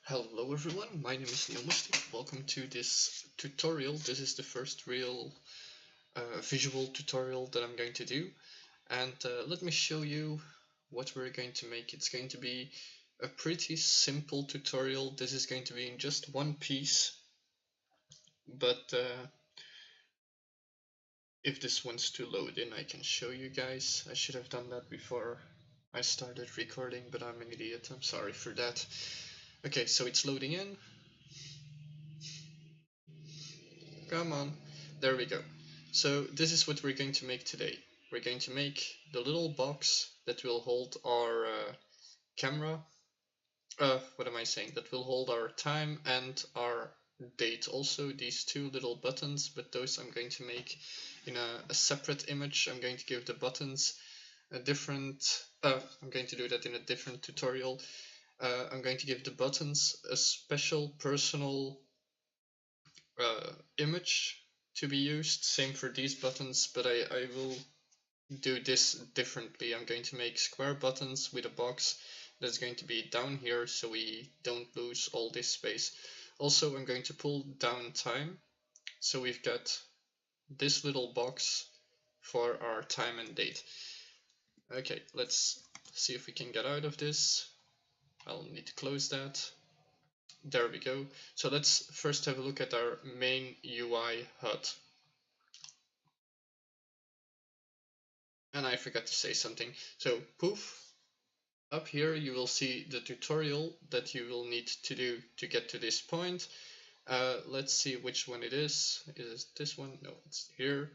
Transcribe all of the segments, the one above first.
Hello everyone, my name is Neil Musty. Welcome to this tutorial. This is the first real visual tutorial that I'm going to do. And let me show you what we're going to make. It's going to be a pretty simple tutorial. This is going to be in just one piece. But if this wants to load in, I can show you guys. I should have done that before I started recording, but I'm an idiot. I'm sorry for that. Okay, so it's loading in. Come on. There we go. So this is what we're going to make today. We're going to make the little box that will hold our camera. What am I saying? That will hold our time and our date. Also these two little buttons, but those I'm going to make in a separate image. I'm going to give the buttons a different... I'm going to do that in a different tutorial. I'm going to give the buttons a special personal image to be used. Same for these buttons, but I will do this differently. I'm going to make square buttons with a box that's going to be down here so we don't lose all this space. Also, I'm going to pull down time, so we've got this little box for our time and date. Okay, let's see if we can get out of this. I'll need to close that. There we go. So let's first have a look at our main UI HUD. And I forgot to say something. So poof, up here you will see the tutorial that you will need to do to get to this point. Let's see which one it is. Is it this one? No, it's here.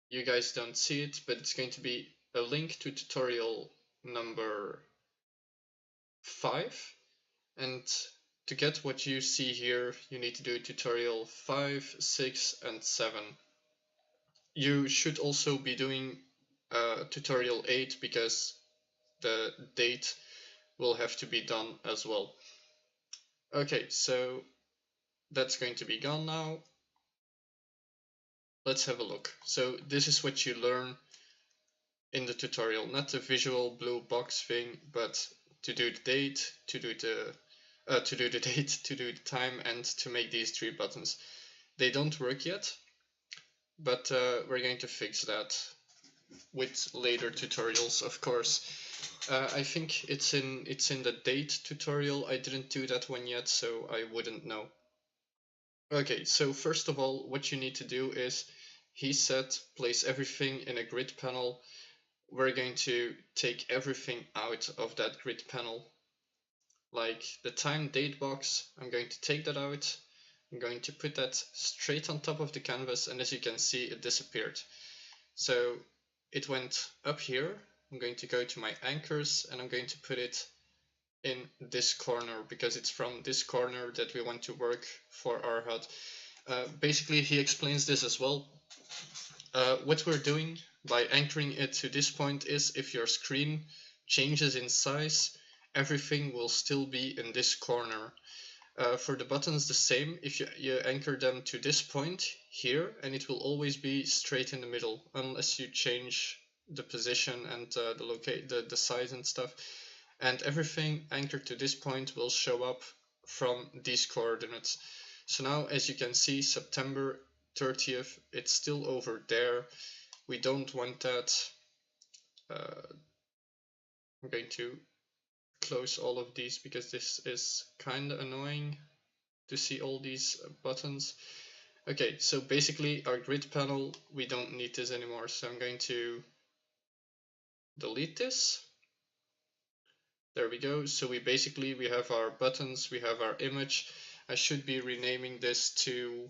You guys don't see it, but it's going to be a link to tutorial number 5. And to get what you see here, you need to do tutorial 5, 6, and 7. You should also be doing tutorial 8 because the date will have to be done as well. Okay, so that's going to be gone now. Let's have a look. So this is what you learn in the tutorial, not the visual blue box thing, but to do the date, to do the time, and to make these 3 buttons. They don't work yet, but we're going to fix that with later tutorials, of course. I think it's in the date tutorial. I didn't do that one yet, so I wouldn't know. Okay, so first of all, what you need to do is, he said place everything in a grid panel. We're going to take everything out of that grid panel. Like the time date box, I'm going to take that out. I'm going to put that straight on top of the canvas, and as you can see, it disappeared. So it went up here. I'm going to go to my anchors and I'm going to put it in this corner because it's from this corner that we want to work for our HUD. Basically, he explains this as well. What we're doing by anchoring it to this point is, if your screen changes in size, everything will still be in this corner. For the buttons, the same. If you anchor them to this point here, and it will always be straight in the middle, unless you change the position and the size and stuff. And everything anchored to this point will show up from these coordinates. So now, as you can see, September 30th, it's still over there. We don't want that. I'm going to close all of these because this is kind of annoying to see all these buttons. Okay, so basically our grid panel, we don't need this anymore, so I'm going to delete this. There we go. So we have our buttons, we have our image. I should be renaming this to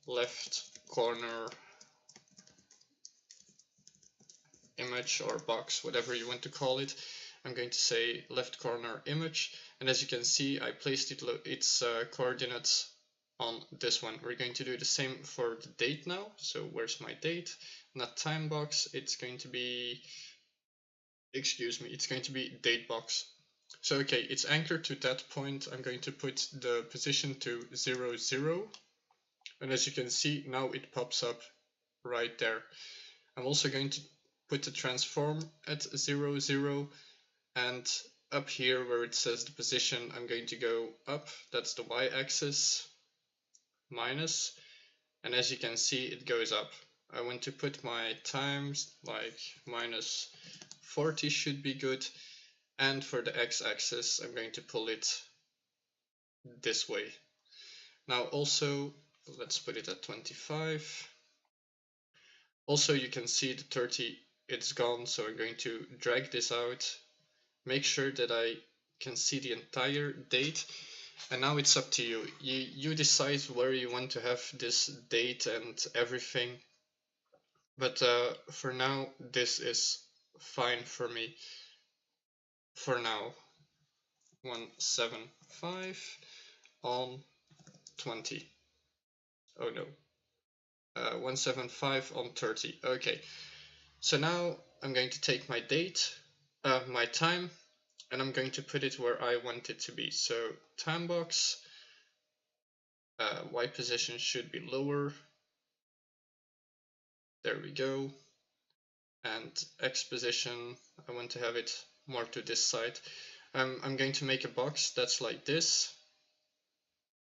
left corner image or box, whatever you want to call it. I'm going to say left corner image, and as you can see, I placed its coordinates on this one. We're going to do the same for the date now. So where's my date? Not time box, it's going to be, excuse me, it's going to be date box. So okay, it's anchored to that point. I'm going to put the position to 0, 0, and as you can see, now it pops up right there. I'm also going to put the transform at 0, 0, and up here where it says the position, I'm going to go up, that's the y-axis, minus, and as you can see it goes up. I want to put my times like minus 40 should be good, and for the x-axis I'm going to pull it this way. Now also let's put it at 25. Also you can see the 30, it's gone, so I'm going to drag this out, make sure that I can see the entire date, and now it's up to you. You decide where you want to have this date and everything, but for now this is fine for me. For now, 175 on 20. Oh no, 175 on 30. Okay, so now I'm going to take my date, my time, and I'm going to put it where I want it to be. So time box, Y position should be lower. There we go. And X position, I want to have it more to this side. I'm going to make a box that's like this,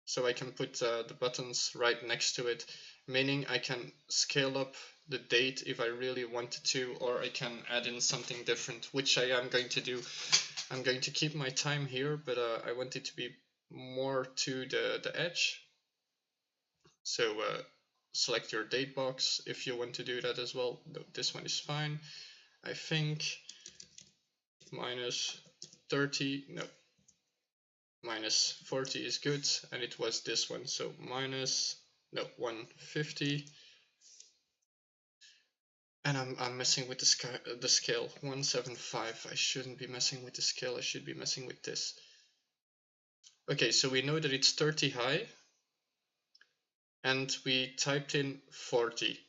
so I can put the buttons right next to it, meaning I can scale up the date if I really wanted to, or I can add in something different, which I am going to do. I'm going to keep my time here, but I want it to be more to the edge. So select your date box if you want to do that as well. No, this one is fine. I think minus 30, no, minus 40 is good, and it was this one, so minus, no, 150. And I'm messing with the scale, 175. I shouldn't be messing with the scale, I should be messing with this. Okay, so we know that it's 30 high, and we typed in 40.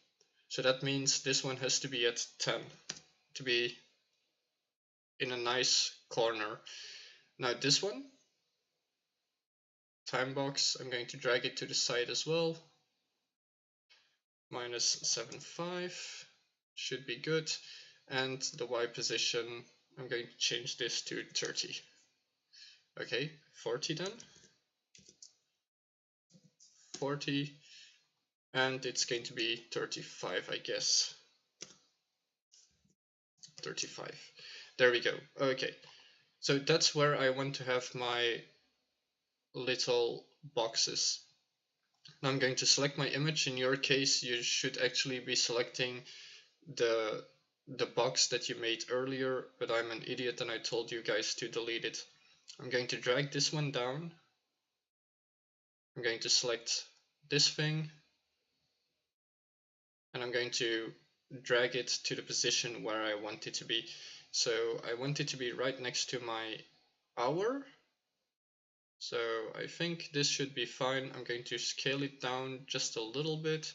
So that means this one has to be at 10 to be in a nice corner. Now this one, time box, I'm going to drag it to the side as well. Minus 75 should be good. And the Y position, I'm going to change this to 30. Okay, 40 then. 40. And it's going to be 35, I guess. 35. There we go. Okay. So that's where I want to have my little boxes. Now I'm going to select my image. In your case, you should actually be selecting the box that you made earlier, but I'm an idiot and I told you guys to delete it. I'm going to drag this one down. I'm going to select this thing, and I'm going to drag it to the position where I want it to be. So I want it to be right next to my hour. So I think this should be fine. I'm going to scale it down just a little bit.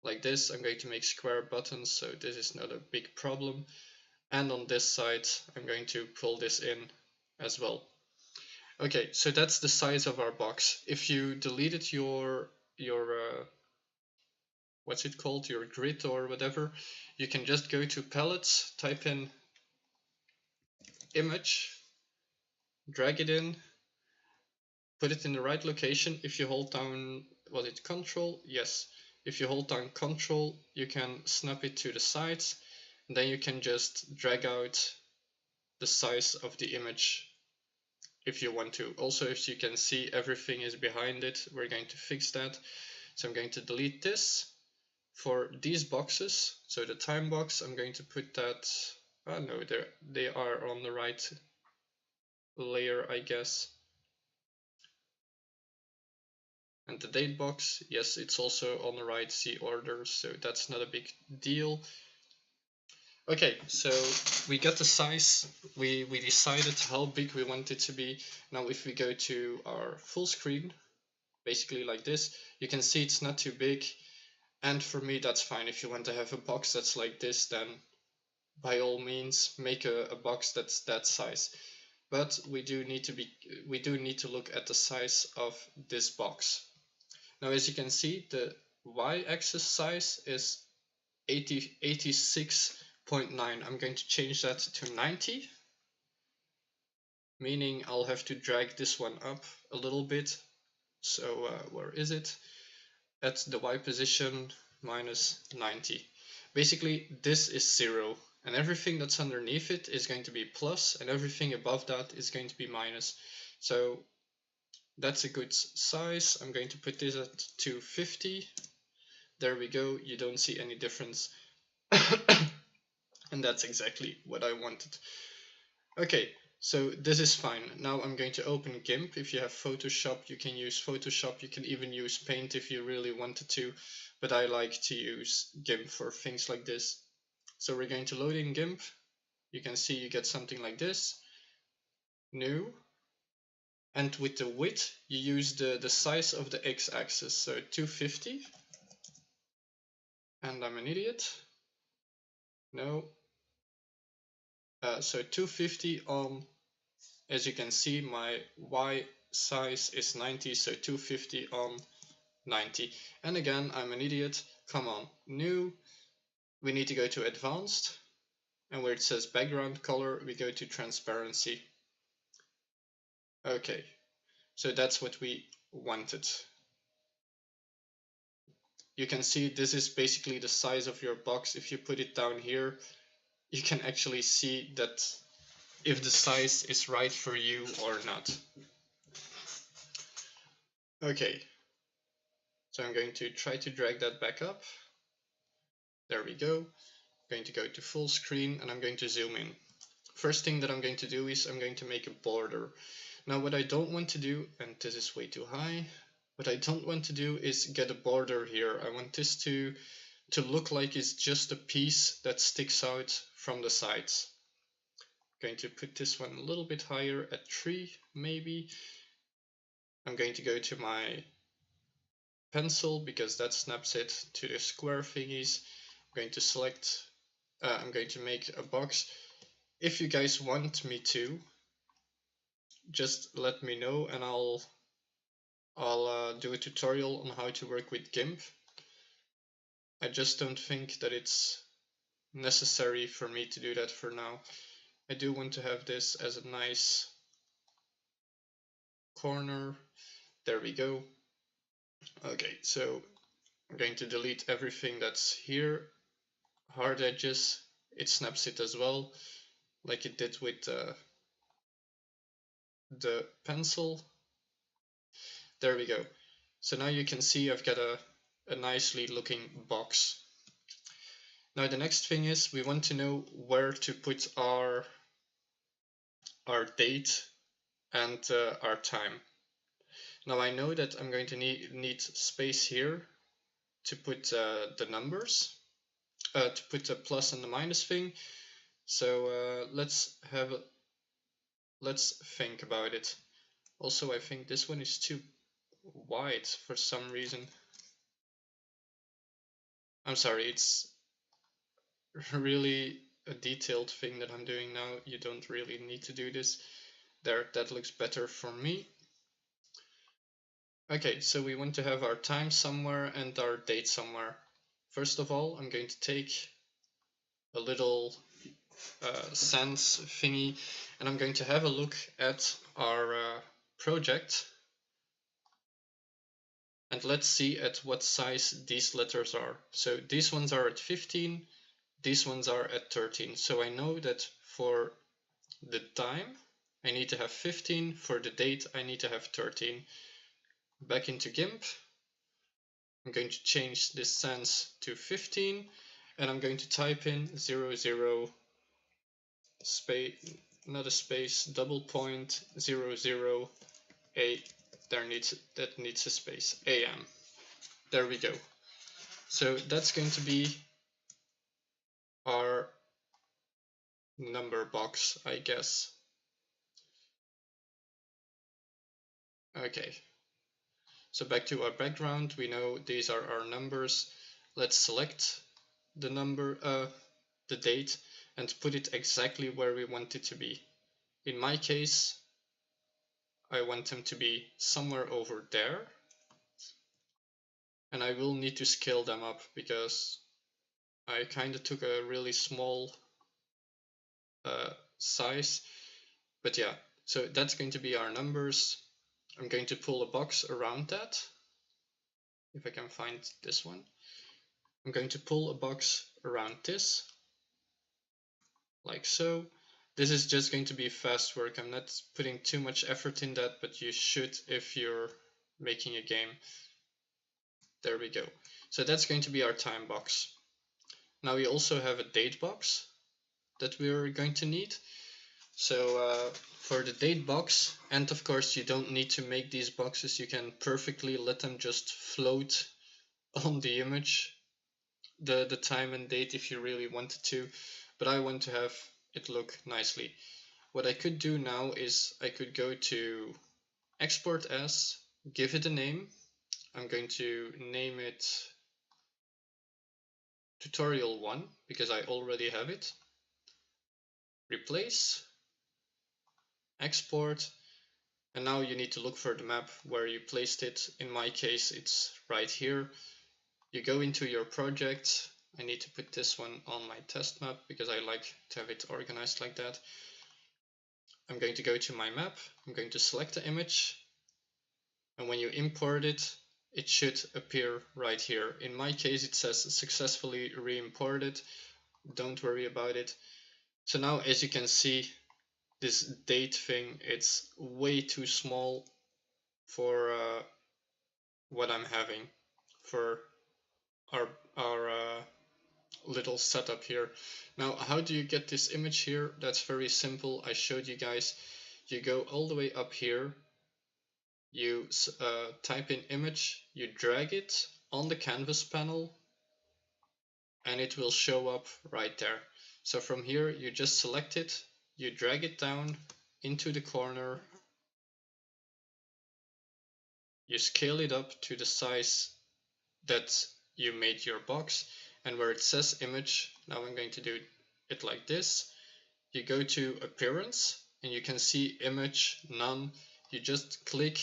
Like this, I'm going to make square buttons, so this is not a big problem. And on this side, I'm going to pull this in as well. Okay, so that's the size of our box. If you deleted your what's it called, your grid or whatever, you can just go to palettes, type in image, drag it in, put it in the right location. If you hold down, was it Control? Yes. If you hold down Control, you can snap it to the sides, and then you can just drag out the size of the image if you want to. Also, if you can see everything is behind it, we're going to fix that. So I'm going to delete this. For these boxes, so the time box, I'm going to put that, oh no, they are on the right layer, I guess. And the date box, yes, it's also on the right Z order, so that's not a big deal. Okay, so we got the size, we decided how big we want it to be. Now if we go to our full screen, basically like this, you can see it's not too big. And for me, that's fine. If you want to have a box that's like this, then by all means, make a box that's that size. But we do need to look at the size of this box. Now, as you can see, the y-axis size is 86.9. I'm going to change that to 90. meaning I'll have to drag this one up a little bit. So where is it? At the Y position, minus 90. Basically, this is 0, and everything that's underneath it is going to be plus, and everything above that is going to be minus. So that's a good size. I'm going to put this at 250. There we go. You don't see any difference. And that's exactly what I wanted. Okay, so this is fine. Now I'm going to open GIMP. If you have Photoshop, you can use Photoshop. You can even use Paint if you really wanted to, but I like to use GIMP for things like this. So we're going to load in GIMP. You can see you get something like this. New. And with the width, you use the size of the x-axis, so 250. And I'm an idiot. No. So 250 on, as you can see, my Y size is 90, so 250 on 90. And again, I'm an idiot. Come on, new. We need to go to advanced. And where it says background color, we go to transparency. Okay, so that's what we wanted. You can see this is basically the size of your box. If you put it down here, you can actually see that if the size is right for you or not. Okay, so I'm going to try to drag that back up. There we go. I'm going to go to full screen and I'm going to zoom in. First thing that I'm going to do is I'm going to make a border. Now what I don't want to do, and this is way too high, what I don't want to do is get a border here. I want this to look like it's just a piece that sticks out from the sides. I'm going to put this one a little bit higher at 3 maybe. I'm going to go to my pencil because that snaps it to the square thingies. I'm going to select, I'm going to make a box. If you guys want me to, just let me know and I'll do a tutorial on how to work with GIMP. I just don't think that it's necessary for me to do that for now. I do want to have this as a nice corner. There we go. Okay, so I'm going to delete everything that's here. Hard edges, it snaps it as well, like it did with the pencil. There we go. So now you can see I've got a nicely looking box. Now the next thing is we want to know where to put our date and our time. Now I know that I'm going to need space here to put the numbers, to put the plus and the minus thing. So let's think about it. Also, I think this one is too wide for some reason. I'm sorry, it's really a detailed thing that I'm doing now. You don't really need to do this. There, that looks better for me. Okay, so we want to have our time somewhere and our date somewhere. First of all, I'm going to take a little sans thingy and I'm going to have a look at our project. And let's see at what size these letters are. So these ones are at 15, these ones are at 13. So I know that for the time, I need to have 15. For the date, I need to have 13. Back into GIMP. I'm going to change this sans to 15. And I'm going to type in 00 space, not a space, double point, 00 a. That needs a space, AM. There we go. So that's going to be our number box, I guess. Okay. So back to our background, we know these are our numbers. Let's select the number, the date, and put it exactly where we want it to be. In my case, I want them to be somewhere over there. And I will need to scale them up because I kind of took a really small size. But yeah, So that's going to be our numbers. I'm going to pull a box around that. If I can find this one. I'm going to pull a box around this, like so. This is just going to be fast work. I'm not putting too much effort in that, but you should if you're making a game. There we go. So that's going to be our time box. Now we also have a date box that we're going to need. So for the date box, and of course you don't need to make these boxes, you can perfectly let them just float on the image, the time and date if you really wanted to, but I want to have it look nicely. What I could do now is I could go to export as, give it a name. I'm going to name it tutorial 1 because I already have it. Replace, export, and now you need to look for the map where you placed it. In my case it's right here. You go into your project. I need to put this one on my test map because I like to have it organized like that. I'm going to go to my map, I'm going to select the image, and when you import it, it should appear right here. In my case it says successfully re-imported, don't worry about it. So now as you can see, this date thing, it's way too small for what I'm having for our little setup here. Now how do you get this image here? That's very simple. I showed you guys. You go all the way up here, you type in image, you drag it on the canvas panel, and it will show up right there. So from here you just select it, you drag it down into the corner, you scale it up to the size that you made your box, and where it says image, now I'm going to do it like this. You go to appearance and you can see image none. You just click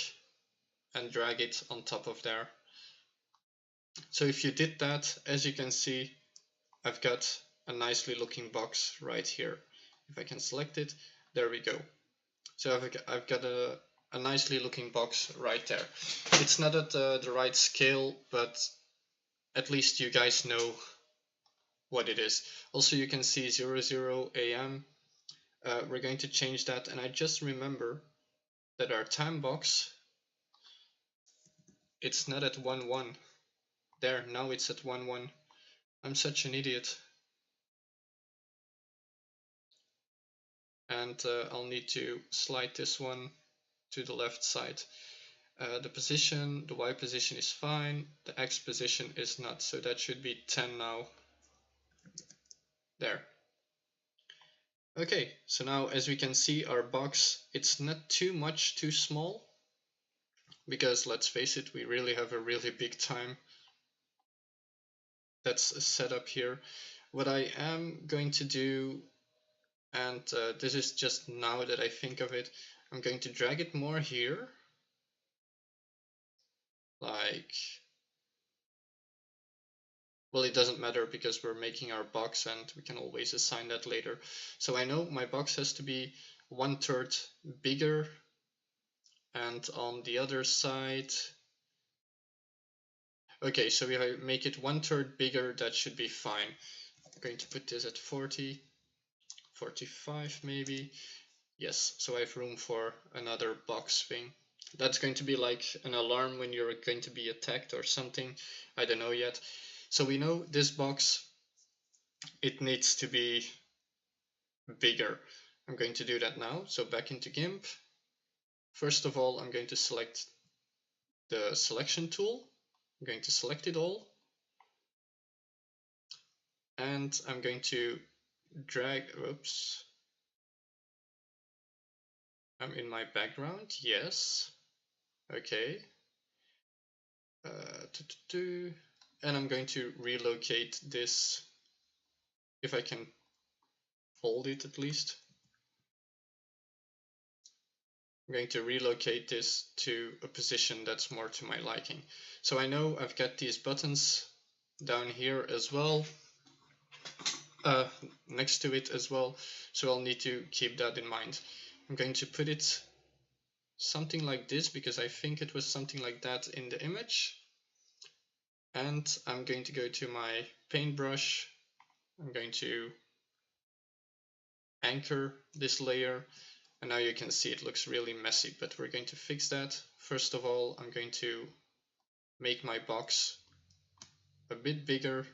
and drag it on top of there. So if you did that, as you can see, I've got a nicely looking box right here. If I can select it, there we go. So I've got a nicely looking box right there. It's not at the right scale, but at least you guys know what it is. Also you can see 00 AM. We're going to change that, and I just remember that our time box, it's not at 1:1. There, now it's at 1:1. I'm such an idiot. And I'll need to slide this one to the left side. The position, the Y position is fine, the X position is not, so that should be 10 now. There. Okay, so now as we can see, our box, it's not too small, because let's face it, we really have a really big time that's set up here. What I am going to do, and this is just now that I think of it, I'm going to drag it more here, like, well, it doesn't matter because we're making our box and we can always assign that later. So I know my box has to be 1/3 bigger, and on the other side, okay, so if I make it 1/3 bigger, that should be fine. I'm going to put this at 40, 45 maybe. Yes, so I have room for another box thing. That's going to be like an alarm when you're going to be attacked or something. I don't know yet. So we know this box, it needs to be bigger. I'm going to do that now. So back into GIMP. First of all, I'm going to select the selection tool. I'm going to select it all. And I'm going to drag, oops. I'm in my background, yes. Okay. And I'm going to relocate this, if I can hold it at least. I'm going to relocate this to a position that's more to my liking. So I know I've got these buttons down here as well, next to it as well, so I'll need to keep that in mind. I'm going to put it something like this because I think it was something like that in the image. And I'm going to go to my paintbrush. I'm going to anchor this layer, and now you can see it looks really messy, but we're going to fix that. First of all, I'm going to make my box a bit bigger.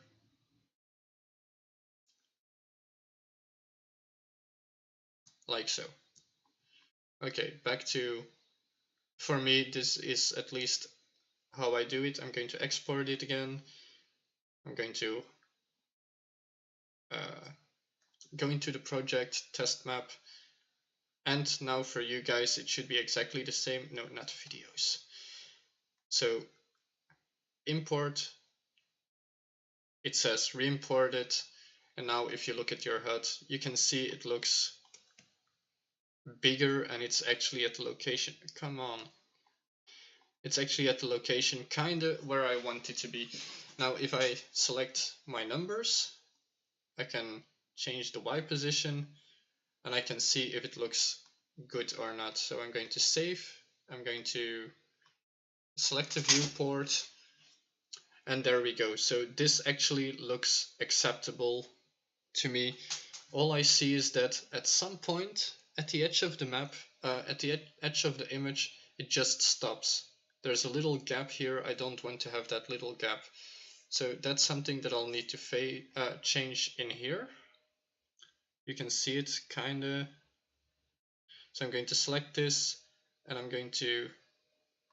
Like so. Okay, back to, for me, this is at least how I do it. I'm going to export it again. I'm going to go into the project, test map, and now for you guys it should be exactly the same. No, not videos. So import, it says re-imported, and now if you look at your HUD, you can see it looks bigger, and it's actually at the location, come on, it's actually at the location kinda where I want it to be. Now if I select my numbers, I can change the Y position, and I can see if it looks good or not. So I'm going to save, I'm going to select the viewport, and there we go. So this actually looks acceptable to me. All I see is that at some point at the edge of the map, at the edge of the image, it just stops. There's a little gap here. I don't want to have that little gap. So that's something that I'll need to change in here. You can see it kinda. So I'm going to select this, and I'm going to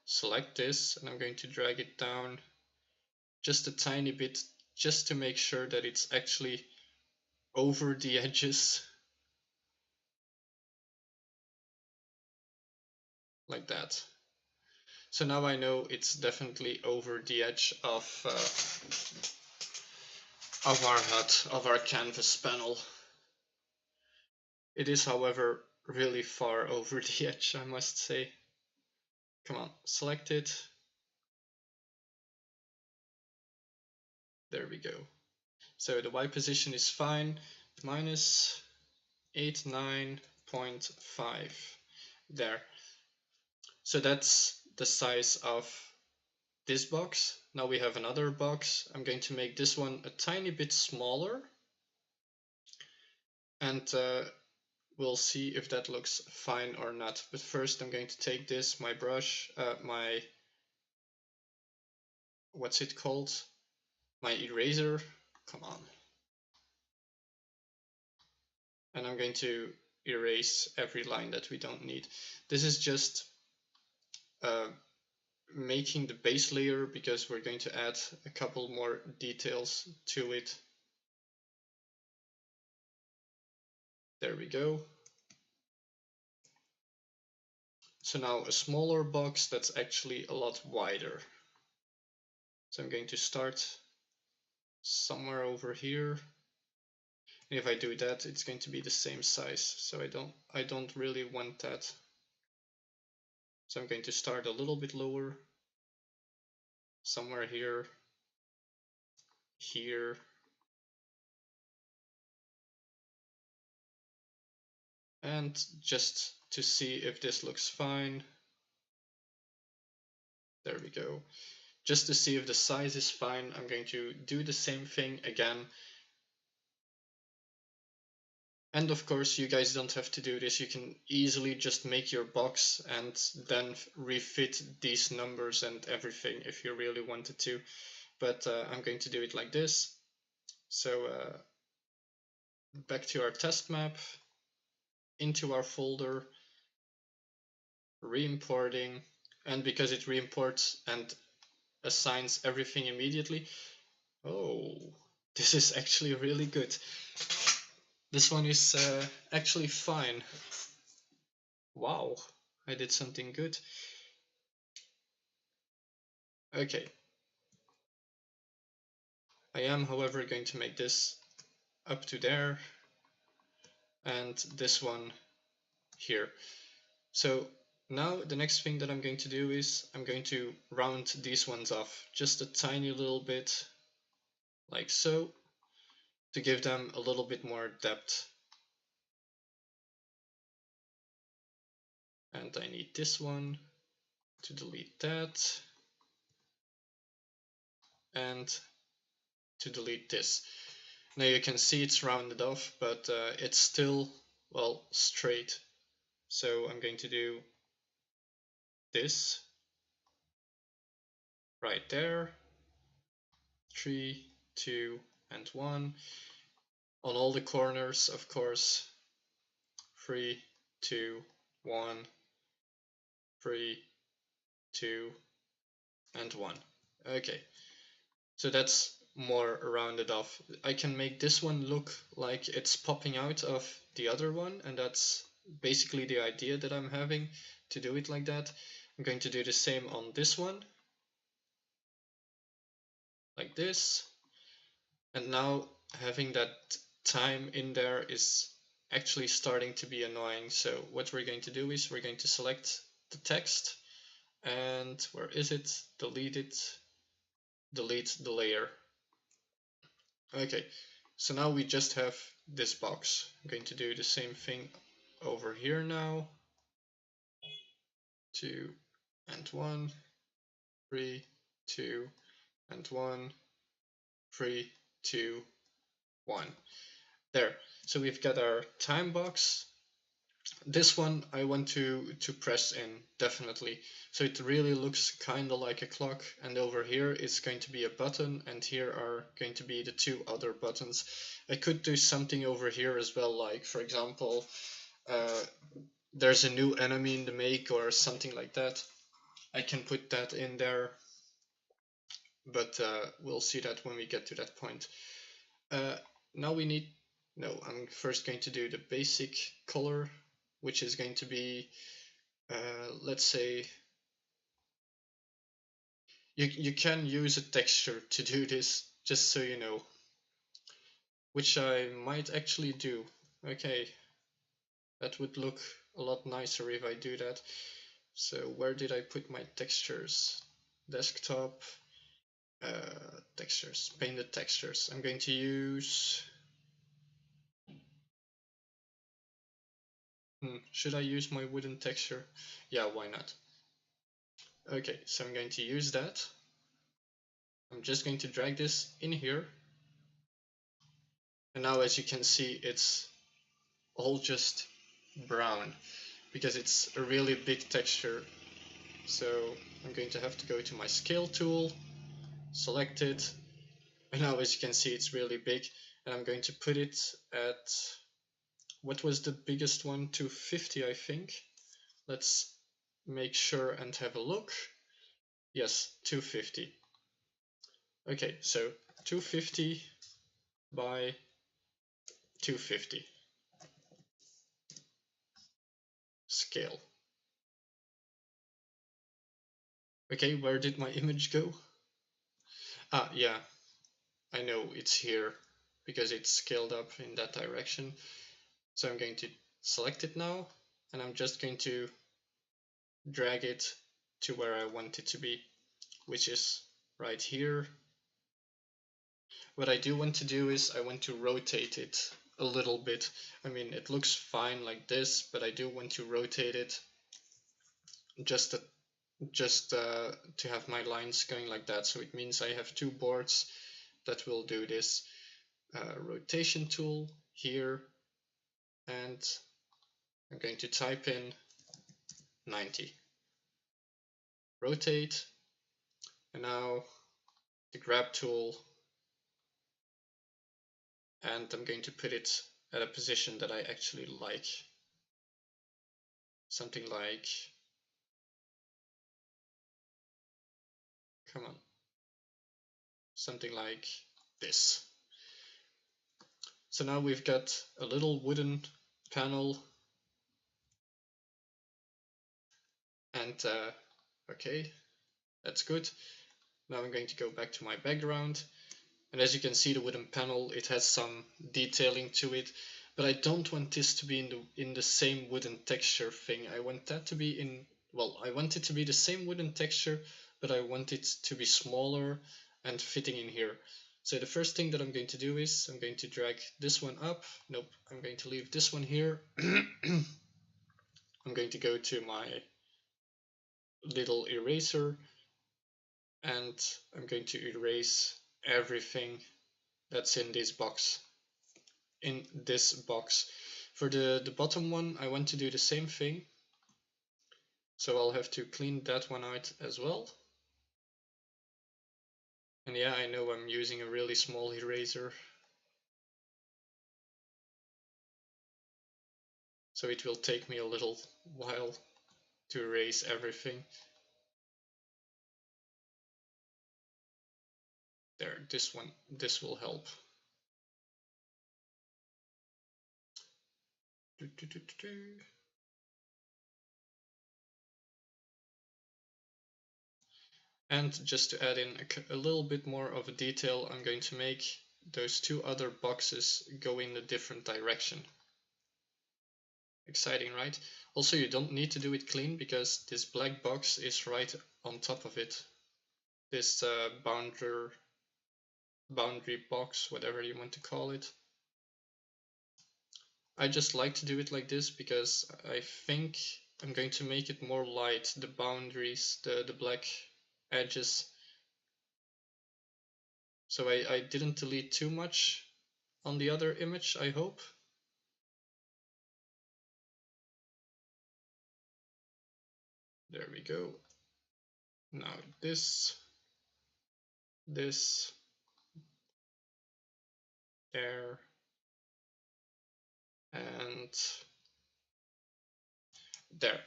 select this, and I'm going to drag it down just a tiny bit, just to make sure that it's actually over the edges. Like that. So now I know it's definitely over the edge of our HUD, of our canvas panel. It is, however, really far over the edge, I must say. Come on, select it. There we go. So the Y position is fine, minus 89.5. There. So that's the size of this box. Now we have another box. I'm going to make this one a tiny bit smaller, and we'll see if that looks fine or not. But first I'm going to take this, my brush, what's it called? My eraser, come on. And I'm going to erase every line that we don't need. This is just making the base layer because we're going to add a couple more details to it. There we go. So now a smaller box that's actually a lot wider. So I'm going to start somewhere over here. And if I do that, it's going to be the same size. So I don't really want that. So I'm going to start a little bit lower, somewhere here, here. And just to see if this looks fine. There we go. Just to see if the size is fine, I'm going to do the same thing again. And of course, you guys don't have to do this. You can easily just make your box and then refit these numbers and everything if you really wanted to. But I'm going to do it like this. So back to our test map, into our folder, re-importing, and because it re-imports and assigns everything immediately, oh, this is actually really good. This one is actually fine. Wow, I did something good. Okay. I am, however, going to make this up to there and this one here. So now the next thing that I'm going to do is I'm going to round these ones off just a tiny little bit, like so, to give them a little bit more depth. And I need this one to delete that, and to delete this. Now you can see it's rounded off, but it's still, well, straight. So I'm going to do this right there. 3, 2, and 1. On all the corners, of course. 3, 2, 1, 3, 2, and 1. Okay, so that's more rounded off. I can make this one look like it's popping out of the other one, and that's basically the idea that I'm having, to do it like that. I'm going to do the same on this one, like this. And now having that time in there is actually starting to be annoying. So what we're going to do is we're going to select the text, and where is it? Delete it, delete the layer. Okay, so now we just have this box. I'm going to do the same thing over here now. 2 and 1, 3, 2 and 1, 3, 2, 1. There. So we've got our time box. This one I want to press in, definitely. So it really looks kind of like a clock, and over here it's going to be a button, and here are going to be the 2 other buttons. I could do something over here as well, like for example, there's a new enemy in the make or something like that. I can put that in there, but we'll see that when we get to that point. Now we need, no, I'm first going to do the basic color, which is going to be, let's say, you can use a texture to do this, just so you know, which I might actually do. Okay, that would look a lot nicer if I do that. So where did I put my textures? Desktop, textures, painted textures. I'm going to use, should I use my wooden texture? Yeah, why not? Okay, so I'm going to use that. I'm just going to drag this in here. And now as you can see, it's all just brown because it's a really big texture. So I'm going to have to go to my scale tool, select it, and now as you can see it's really big, and I'm going to put it at, what was the biggest one? 250, I think. Let's make sure and have a look. Yes, 250. Okay, so 250 by 250 scale. Okay, where did my image go? Ah, yeah, I know it's here because it's scaled up in that direction. So I'm going to select it now, and I'm just going to drag it to where I want it to be, which is right here. What I do want to do is I want to rotate it a little bit. I mean, it looks fine like this, but I do want to rotate it just to have my lines going like that. So it means I have 2 boards that will do this. Rotation tool here, and I'm going to type in 90. Rotate, and now the grab tool, and I'm going to put it at a position that I actually like. Something like, come on, something like this. So now we've got a little wooden panel, and okay, that's good. Now I'm going to go back to my background, and as you can see, the wooden panel, it has some detailing to it, but I don't want this to be in the same wooden texture thing. I want that to be in, well, I want it to be the same wooden texture, but I want it to be smaller and fitting in here. So the first thing that I'm going to do is I'm going to drag this one up. Nope, I'm going to leave this one here. I'm going to go to my little eraser and I'm going to erase everything that's in this box. For the bottom one, I want to do the same thing. So I'll have to clean that one out as well. And yeah, I know I'm using a really small eraser. So it will take me a little while to erase everything. There, this will help. And just to add in a little bit more of a detail, I'm going to make those two other boxes go in a different direction. Exciting, right? Also, you don't need to do it clean because this black box is right on top of it. This boundary box, whatever you want to call it. I just like to do it like this because I think I'm going to make it more light, the boundaries, the black edges. So I didn't delete too much on the other image, I hope. There we go. Now this, there, and there.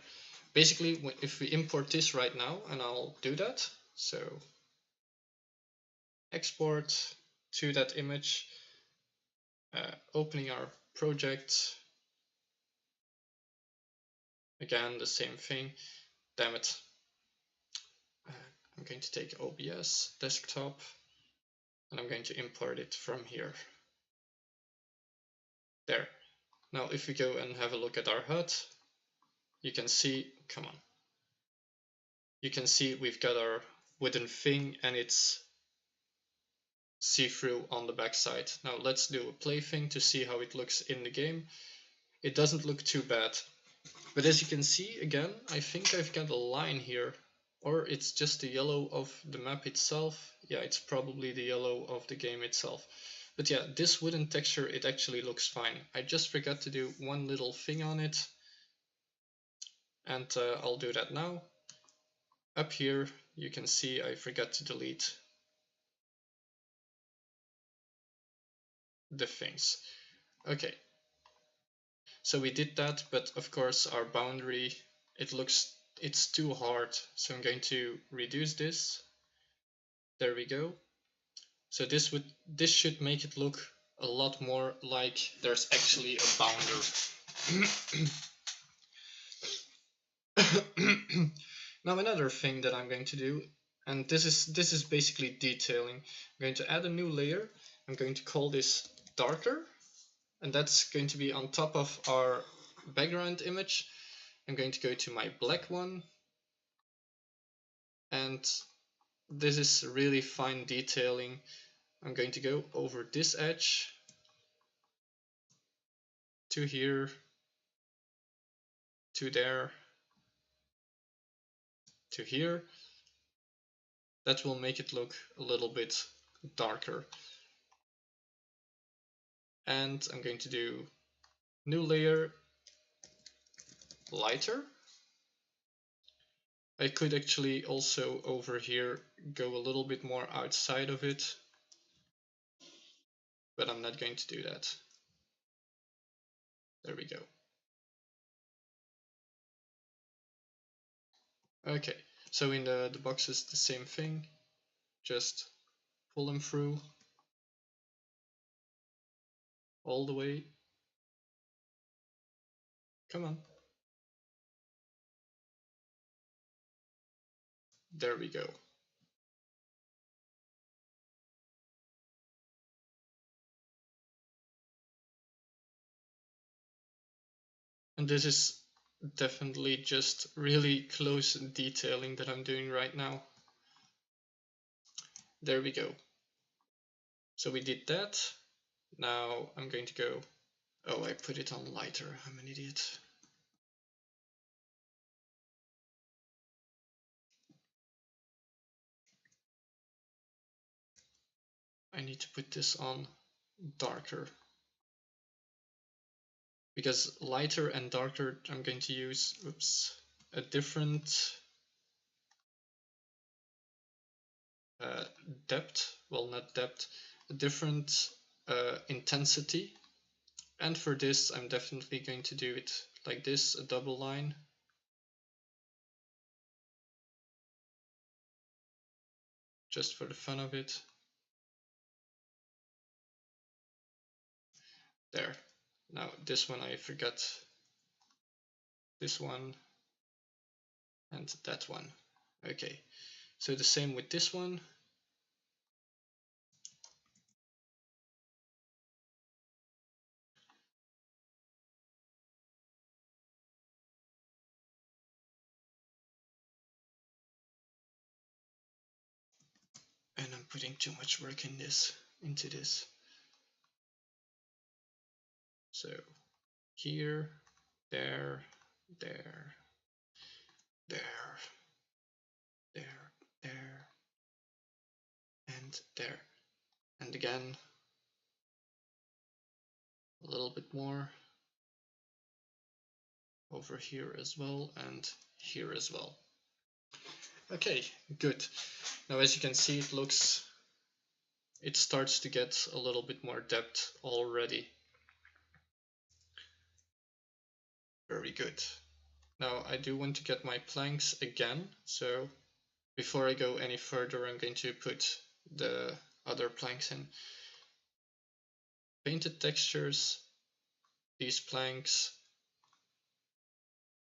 Basically, if we import this right now, and I'll do that, so export to that image, opening our project, again the same thing, damn it. I'm going to take OBS desktop and I'm going to import it from here. There. Now if we go and have a look at our HUD, you can see, come on, you can see we've got our wooden thing and it's see-through on the backside. Now let's do a play thing to see how it looks in the game. It doesn't look too bad, but as you can see, again, I think I've got a line here, or it's just the yellow of the map itself. Yeah, it's probably the yellow of the game itself. But yeah, this wooden texture, it actually looks fine. I just forgot to do one little thing on it, and I'll do that now. Up here, you can see I forgot to delete the things. Okay, so we did that, but of course our boundary, it's too hard, so I'm going to reduce this. There we go. So this should make it look a lot more like there's actually a boundary. Now another thing that I'm going to do, and this is basically detailing. I'm going to add a new layer. I'm going to call this darker, and that's going to be on top of our background image. I'm going to go to my black one, and this is really fine detailing. I'm going to go over this edge to here, to there, to here. That will make it look a little bit darker. And I'm going to do new layer, lighter. I could actually also over here go a little bit more outside of it, but I'm not going to do that. There we go. Okay, so in the boxes, the same thing. Just pull them through all the way. Come on. There we go. And this is definitely just really close detailing that I'm doing right now. There we go. So we did that. Now I'm going to go, oh, I put it on lighter, I'm an idiot. I need to put this on darker, because lighter and darker I'm going to use a different depth, well, not depth, a different intensity. And for this I'm definitely going to do it like this, a double line. Just for the fun of it. There. Now this one I forgot. This one and that one. Okay, so the same with this one. And I'm putting too much work into this. So here, there, there, there, there, and there. And again, a little bit more over here as well, and here as well. Okay, good. Now as you can see, it starts to get a little bit more depth already. Very good. Now I do want to get my planks again, so before I go any further I'm going to put the other planks in. Painted textures, these planks,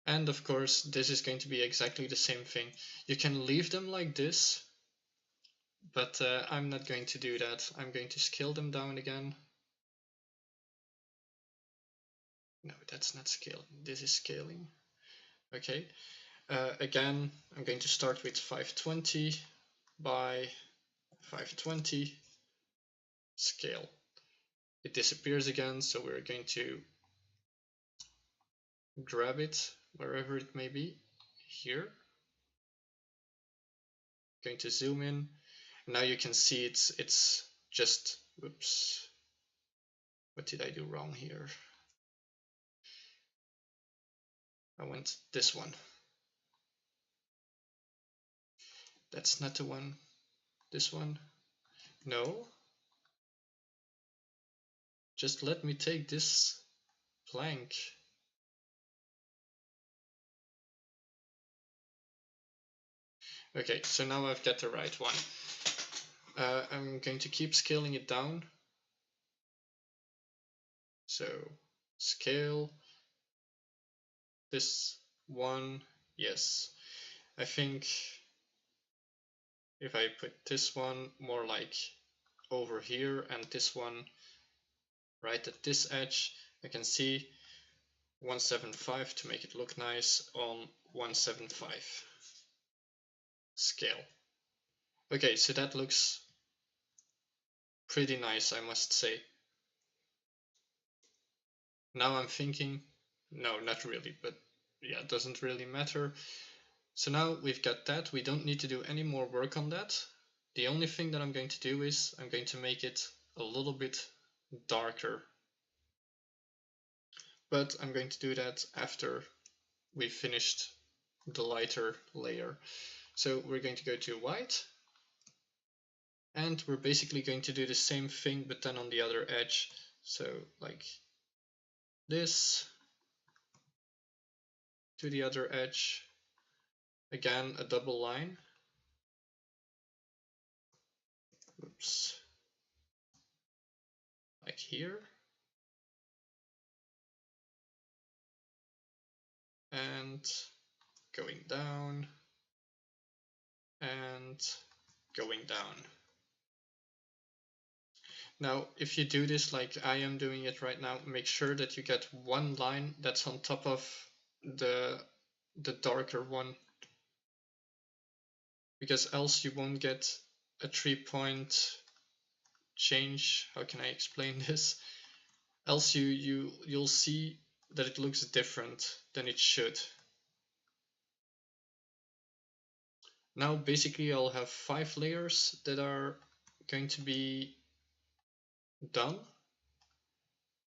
and of course this is going to be exactly the same thing. You can leave them like this, but I'm not going to do that. I'm going to scale them down again. No, that's not scale. This is scaling. Okay. Again, I'm going to start with 520 by 520 scale. It disappears again, so we're going to grab it wherever it may be. Here. Going to zoom in. Now you can see it's just, whoops. What did I do wrong here? I went this one. That's not the one. This one. No. Just let me take this plank. Okay, so now I've got the right one. I'm going to keep scaling it down. So scale this one, yes. I think if I put this one more like over here and this one right at this edge, I can see 175 to make it look nice on 175 scale. Okay, so that looks pretty nice, I must say. Now I'm thinking, no, not really, but yeah, it doesn't really matter. So now we've got that. We don't need to do any more work on that. The only thing that I'm going to do is I'm going to make it a little bit darker. But I'm going to do that after we've finished the lighter layer. So we're going to go to white. And we're basically going to do the same thing, but then on the other edge. So like this to the other edge. Again, a double line. Oops. Like here. And going down. And going down. Now, if you do this like I am doing it right now, make sure that you get one line that's on top of the darker one, because else you won't get a 3-point change. How can I explain this? Else you'll see that it looks different than it should. Now basically I'll have 5 layers that are going to be done.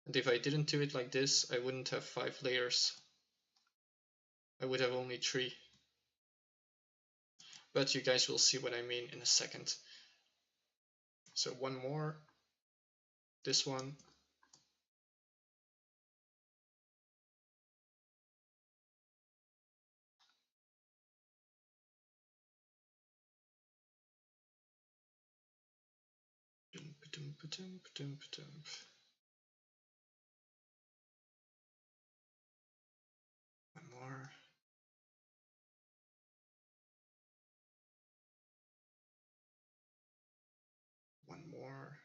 And if I didn't do it like this, I wouldn't have 5 layers. I would have only 3. But you guys will see what I mean in a second. So one more, this one. One more. One more.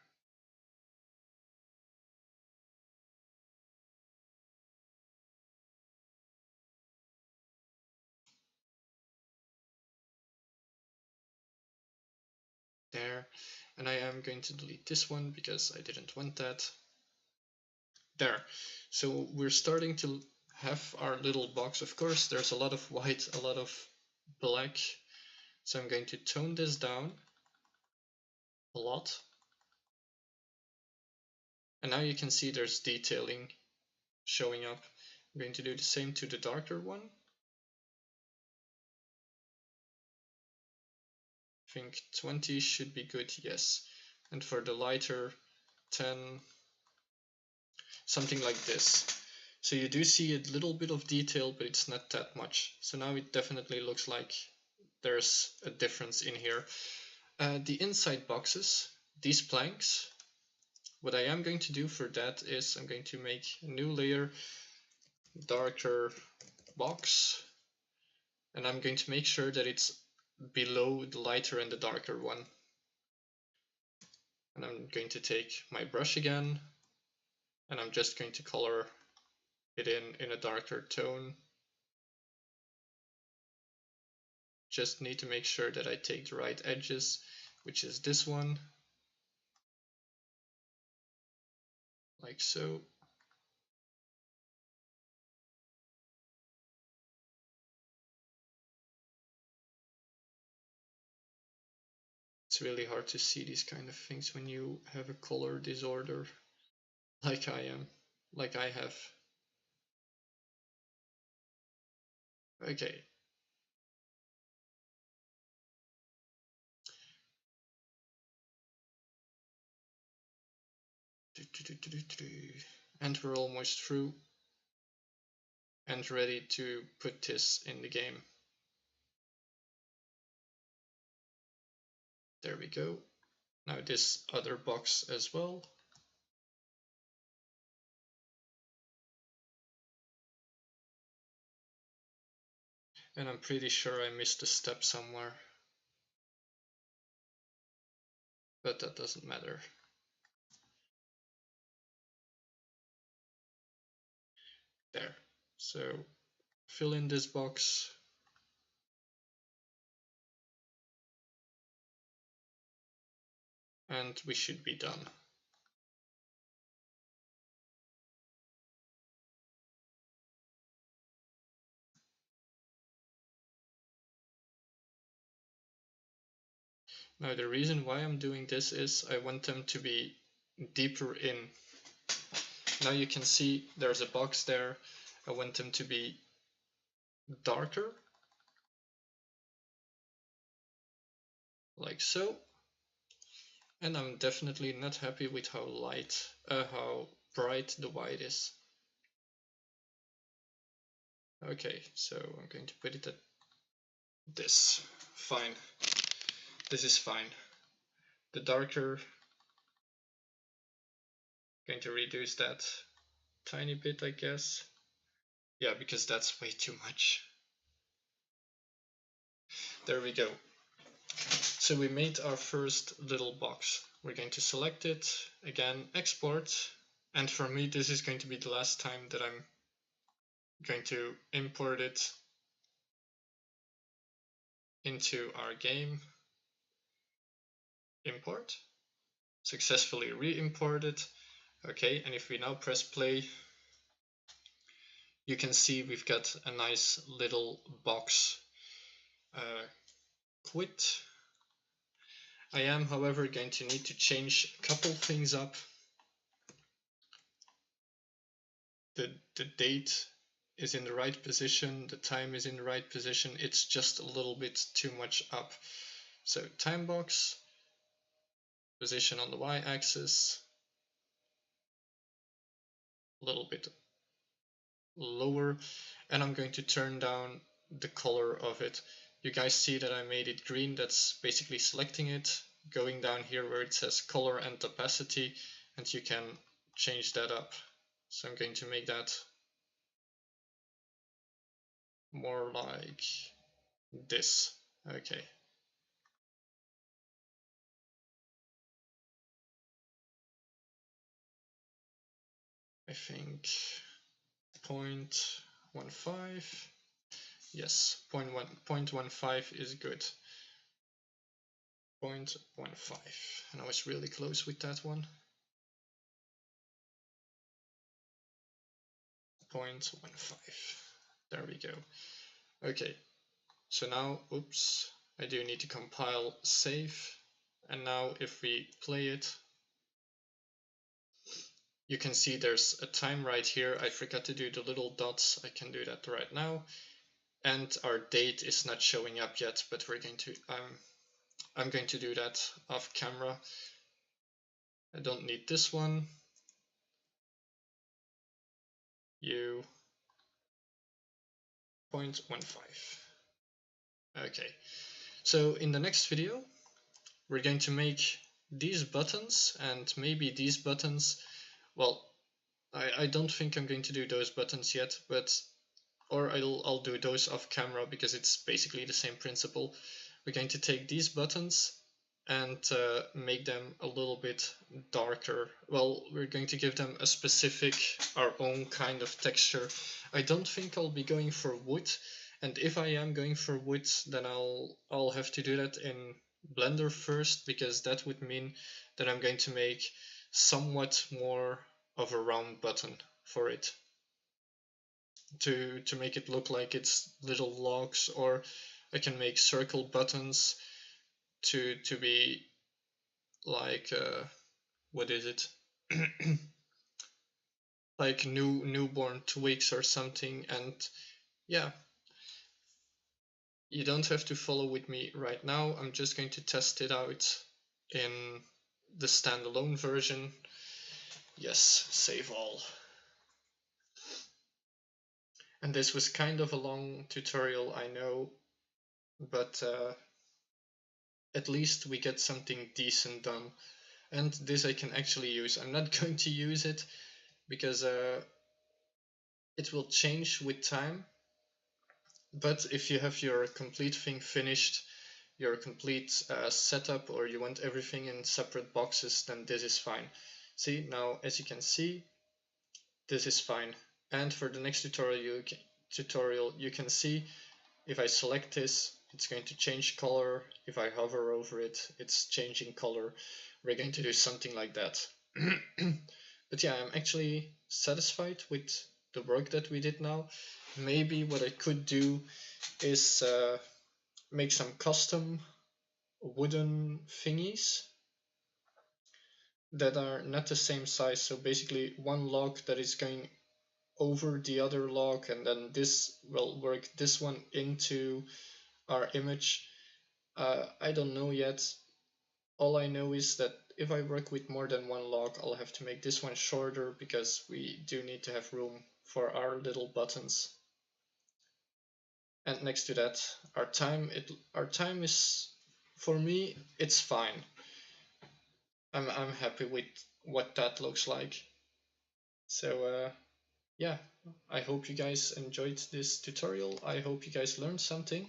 There. And I am going to delete this one because I didn't want that. There. So we're starting to have our little box. Of course, there's a lot of white, a lot of black. So I'm going to tone this down a lot. And now you can see there's detailing showing up. I'm going to do the same to the darker one. I think 20 should be good, yes. And for the lighter, 10, something like this. So you do see a little bit of detail, but it's not that much. So now it definitely looks like there's a difference in here. The inside boxes, these planks, what I am going to do for that is I'm going to make a new layer, darker box, and I'm going to make sure that it's below the lighter and the darker one. And I'm going to take my brush again, and I'm just going to color it in a darker tone. Just need to make sure that I take the right edges, which is this one, like so. It's really hard to see these kind of things when you have a color disorder, like I am, like I have. Okay. And we're almost through and ready to put this in the game. There we go. Now this other box as well. And I'm pretty sure I missed a step somewhere. But that doesn't matter. There. So fill in this box. And we should be done. Now the reason why I'm doing this is I want them to be deeper in. Now you can see there's a box there. I want them to be darker, like so. And I'm definitely not happy with how bright the white is. Okay, so I'm going to put it at this. Fine. This is fine. The darker, going to reduce that tiny bit, I guess. Yeah, because that's way too much. There we go. So we made our first little box. We're going to select it, again, export. And for me, this is going to be the last time that I'm going to import it into our game. Import. Successfully re-imported. Okay, and if we now press play, you can see we've got a nice little box. Quit. I am, however, going to need to change a couple things up. the date is in the right position, the time is in the right position, it's just a little bit too much up. So time box, position on the y-axis, a little bit lower, and I'm going to turn down the color of it. You guys see that I made it green, that's basically selecting it, going down here where it says color and opacity, and you can change that up. So I'm going to make that more like this. Okay. I think 0.15. Yes, 0.15 is good. 0.15. And I was really close with that one. 0.15. There we go. Okay, so now, oops, I do need to compile save. And now if we play it, you can see there's a time right here. I forgot to do the little dots. I can do that right now. And our date is not showing up yet, but we're going to, I'm going to do that off camera. I don't need this one. U 0.15. Okay, so in the next video, we're going to make these buttons, and maybe these buttons, well, I don't think I'm going to do those buttons yet, but, or I'll do those off camera because it's basically the same principle. We're going to take these buttons and make them a little bit darker. Well, we're going to give them a specific, our own kind of texture. I don't think I'll be going for wood, and if I am going for wood, then I'll have to do that in Blender first, because that would mean that I'm going to make somewhat more of a round button for it, to make it look like it's little logs, or I can make circle buttons to be like what is it? Like newborn twigs or something. And yeah, you don't have to follow with me right now. I'm just going to test it out in the standalone version. Yes, save all. And this was kind of a long tutorial, I know, but at least we get something decent done. And this I can actually use. I'm not going to use it because it will change with time. But if you have your complete thing finished, your complete setup, or you want everything in separate boxes, then this is fine. See, now as you can see, this is fine. And for the next tutorial, you can see if I select this, it's going to change color. If I hover over it, it's changing color. We're going to do something like that. But yeah, I'm actually satisfied with the work that we did now. Maybe what I could do is make some custom wooden thingies that are not the same size. So basically one log that is going over the other log, and then this will work this one into our image. I don't know yet. All I know is that if I work with more than one log, I'll have to make this one shorter because we do need to have room for our little buttons. And next to that, our time is, for me, it's fine. I'm happy with what that looks like. So yeah, I hope you guys enjoyed this tutorial. I hope you guys learned something.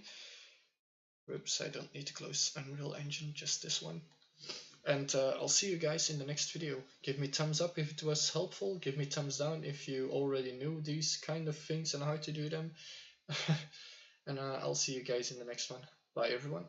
Whoops, I don't need to close Unreal Engine, just this one. And I'll see you guys in the next video. Give me thumbs up if it was helpful. Give me thumbs down if you already knew these kind of things and how to do them. And I'll see you guys in the next one. Bye everyone.